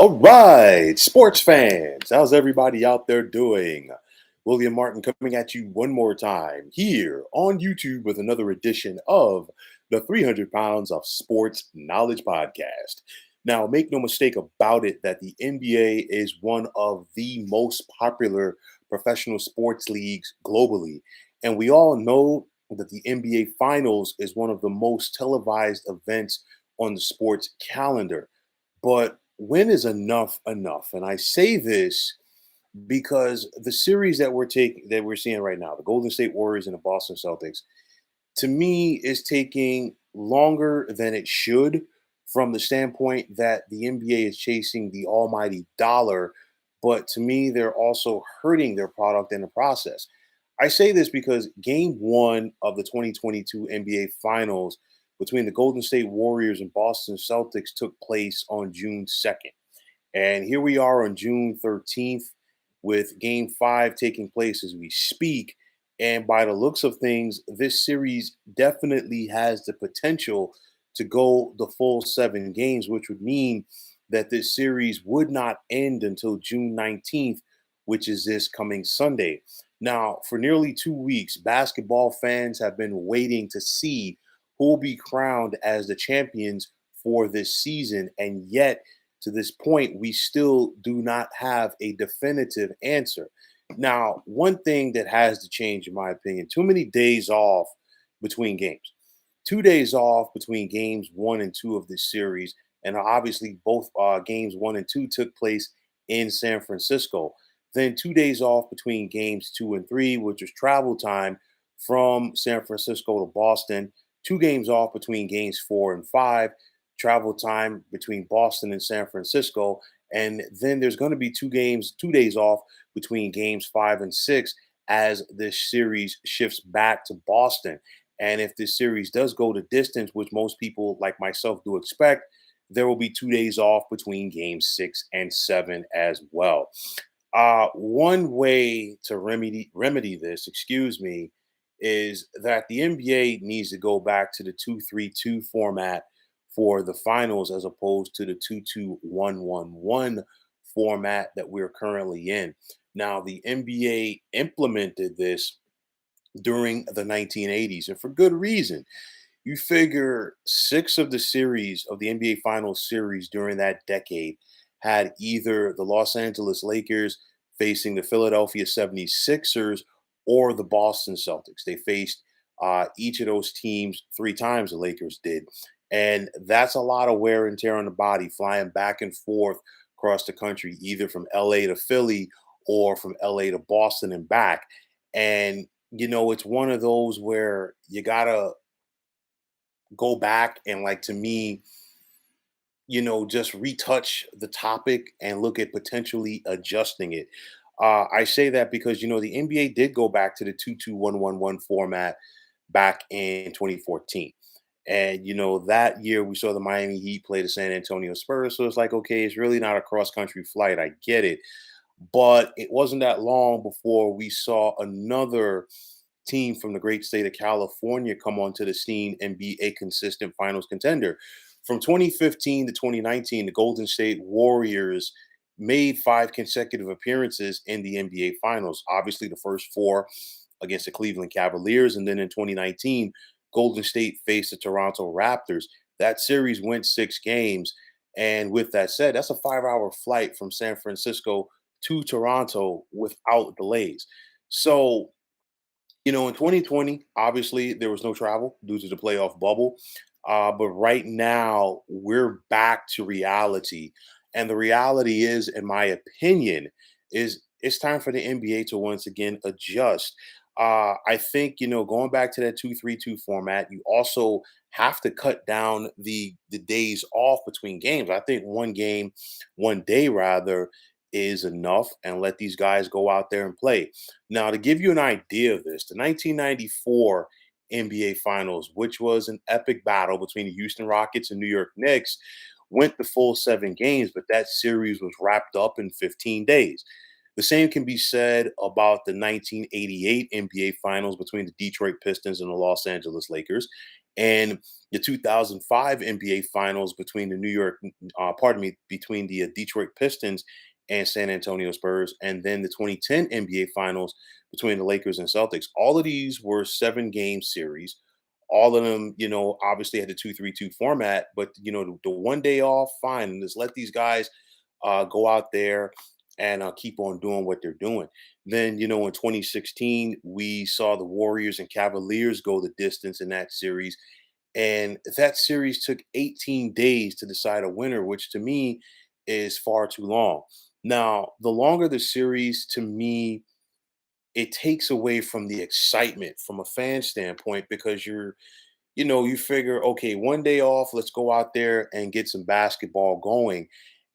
All right, sports fans, how's everybody out there doing? William Martin coming at you one more time here on YouTube with another edition of the 300 Pounds of Sports Knowledge Podcast. Now, make no mistake about it that the NBA is one of the most popular professional sports leagues globally. And we all know that the NBA Finals is one of the most televised events on the sports calendar. But when is enough enough? And I say this because the series that we're seeing right now, the Golden State Warriors and the Boston Celtics, to me is taking longer than it should from the standpoint that the NBA is chasing the almighty dollar, but to me they're also hurting their product in the process. I say this because game 1 of the 2022 NBA Finals between the Golden State Warriors and Boston Celtics took place on June 2nd. And here we are on June 13th with game 5 taking place as we speak. And by the looks of things, this series definitely has the potential to go the full 7 games, which would mean that this series would not end until June 19th, which is this coming Sunday. Now, for nearly 2 weeks, basketball fans have been waiting to see who will be crowned as the champions for this season. And yet, to this point, we still do not have a definitive answer. Now, one thing that has to change, in my opinion, too many days off between games. 2 days off between games 1 and 2 of this series. And obviously, both games 1 and 2 took place in San Francisco. Then 2 days off between games 2 and 3, which was travel time from San Francisco to Boston. 2 games off between games 4 and 5, travel time between Boston and San Francisco. And then there's going to be 2 days off between games 5 and 6 as this series shifts back to Boston. And if this series does go to distance, which most people like myself do expect, there will be 2 days off between games 6 and 7 as well. One way to remedy this, excuse me, is that the NBA needs to go back to the 2-3-2 format for the finals as opposed to the 2-2-1-1-1 format that we're currently in. Now, the NBA implemented this during the 1980s, and for good reason. You figure 6 of the NBA Finals series during that decade had either the Los Angeles Lakers facing the Philadelphia 76ers or the Boston Celtics. They faced each of those teams 3 times, the Lakers did. And that's a lot of wear and tear on the body, flying back and forth across the country, either from LA to Philly or from LA to Boston and back. And, it's one of those where you got to go back and, like, to me, just retouch the topic and look at potentially adjusting it. I say that because the NBA did go back to the 2-2-1-1-1 format back in 2014. And that year we saw the Miami Heat play the San Antonio Spurs. So it's like, okay, it's really not a cross country flight. I get it. But it wasn't that long before we saw another team from the great state of California come onto the scene and be a consistent finals contender. From 2015 to 2019, the Golden State Warriors made 5 consecutive appearances in the NBA Finals. Obviously, the first 4 against the Cleveland Cavaliers. And then in 2019, Golden State faced the Toronto Raptors. That series went 6 games. And with that said, that's a 5-hour flight from San Francisco to Toronto without delays. So, in 2020, obviously there was no travel due to the playoff bubble. But right now, we're back to reality. And the reality is, in my opinion, is it's time for the NBA to once again adjust. I think, going back to that 2-3-2 format, you also have to cut down the days off between games. I think 1 day rather, is enough, and let these guys go out there and play. Now, to give you an idea of this, the 1994 NBA Finals, which was an epic battle between the Houston Rockets and New York Knicks, went the full 7 games, but that series was wrapped up in 15 days. The same can be said about the 1988 NBA Finals between the Detroit Pistons and the Los Angeles Lakers. And the 2005 NBA Finals between the between the Detroit Pistons and San Antonio Spurs, and then the 2010 NBA Finals between the Lakers and Celtics. All of these were 7 game series. All of them, obviously had the 2-3-2 format, but the 1 day off, fine. Just let these guys go out there and keep on doing what they're doing. Then, in 2016, we saw the Warriors and Cavaliers go the distance in that series. And that series took 18 days to decide a winner, which to me is far too long. Now, the longer the series, to me, it takes away from the excitement from a fan standpoint because you figure, okay, 1 day off, let's go out there and get some basketball going.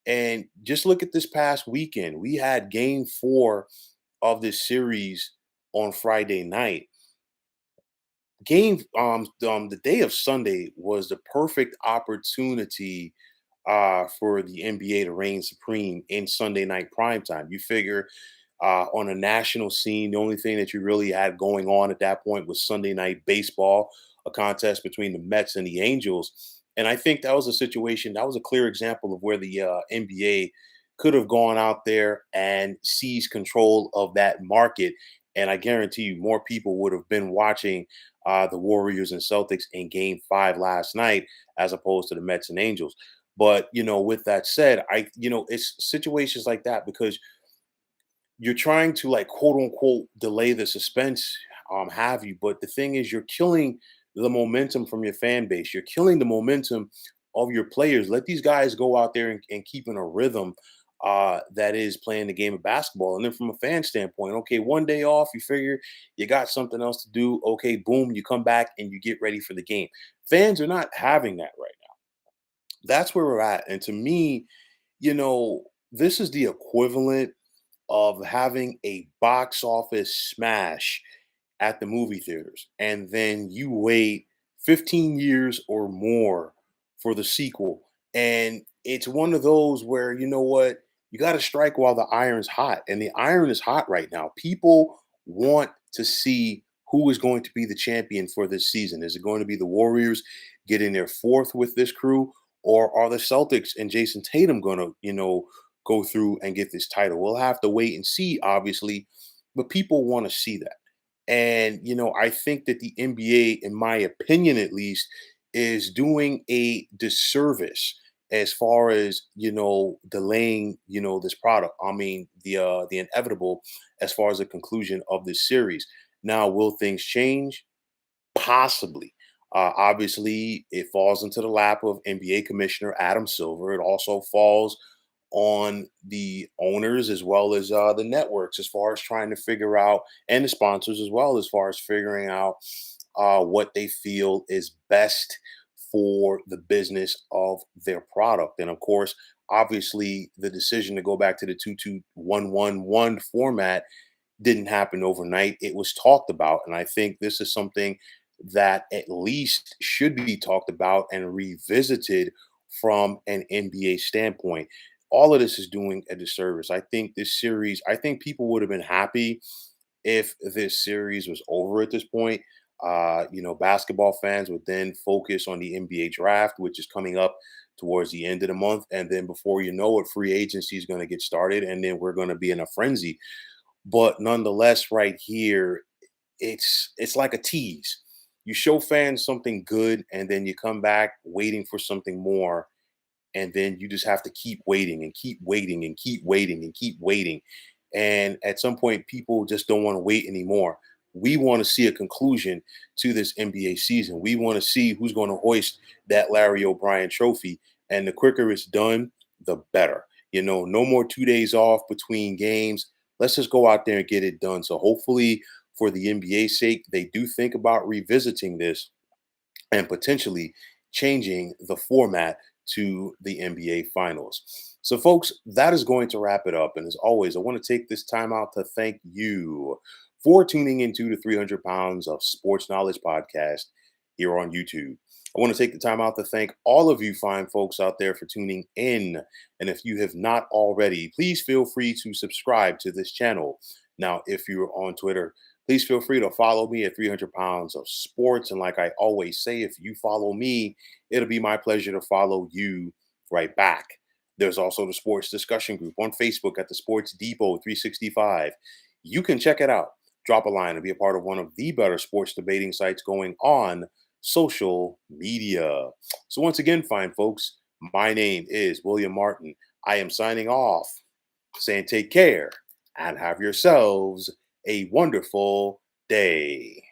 And just look at this past weekend. We had game 4 of this series on Friday night. The day of Sunday was the perfect opportunity for the NBA to reign supreme in Sunday night primetime. You figure on a national scene, the only thing that you really had going on at that point was Sunday night baseball, a contest between the Mets and the Angels. And I think that was a situation, that was a clear example of where the NBA could have gone out there and seized control of that market. And I guarantee you, more people would have been watching the Warriors and Celtics in game 5 last night as opposed to the Mets and Angels. But, with that said, it's situations like that because you're trying to, like, quote unquote delay the suspense, have you, but the thing is you're killing the momentum from your fan base. You're killing the momentum of your players. Let these guys go out there and keep in a rhythm that is playing the game of basketball. And then from a fan standpoint, okay, 1 day off, you figure you got something else to do. Okay, boom, you come back and you get ready for the game. Fans are not having that right now. That's where we're at. And to me, you know, this is the equivalent of having a box office smash at the movie theaters, and then you wait 15 years or more for the sequel. And it's one of those where, you know what, you got to strike while the iron's hot. And the iron is hot right now. People want to see who is going to be the champion for this season. Is it going to be the Warriors getting their 4th with this crew? Or are the Celtics and Jason Tatum going to, go through and get this title? We'll have to wait and see, obviously, but people want to see that. And, I think that the NBA, in my opinion at least, is doing a disservice as far as, delaying, this product. I mean, the inevitable as far as the conclusion of this series. Now, will things change? Possibly. Obviously, it falls into the lap of NBA Commissioner Adam Silver. It also falls on the owners as well as the networks as far as trying to figure out, and the sponsors as well, as far as figuring out what they feel is best for the business of their product. And of course, obviously, the decision to go back to the 2-2-1-1-1 format didn't happen overnight. It was talked about. And I think this is something that at least should be talked about and revisited from an NBA standpoint. All of this is doing a disservice. I think people would have been happy if this series was over at this point. Basketball fans would then focus on the NBA draft, which is coming up towards the end of the month. And then before you know it, free agency is going to get started. And then we're going to be in a frenzy. But nonetheless, right here, it's like a tease. You show fans something good, and then you come back waiting for something more, and then you just have to keep waiting and keep waiting and keep waiting and keep waiting. And at some point, people just don't want to wait anymore. We want to see a conclusion to this NBA season. We want to see who's going to hoist that Larry O'Brien trophy. And the quicker it's done, the better. No more 2 days off between games. Let's just go out there and get it done. So hopefully, for the NBA's sake, they do think about revisiting this and potentially changing the format to the NBA Finals. So, folks, that is going to wrap it up. And as always, I want to take this time out to thank you for tuning into the 300 Pounds of Sports Knowledge podcast here on YouTube. I want to take the time out to thank all of you fine folks out there for tuning in. And if you have not already, please feel free to subscribe to this channel. Now, if you're on Twitter, Please feel free to follow me at 300 Pounds of Sports. And like I always say, if you follow me, it'll be my pleasure to follow you right back. There's also the sports discussion group on Facebook at the Sports Depot 365. You can check it out. Drop a line and be a part of one of the better sports debating sites going on social media. So, once again, fine folks, my name is William Martin. I am signing off, saying take care and have yourselves a wonderful day.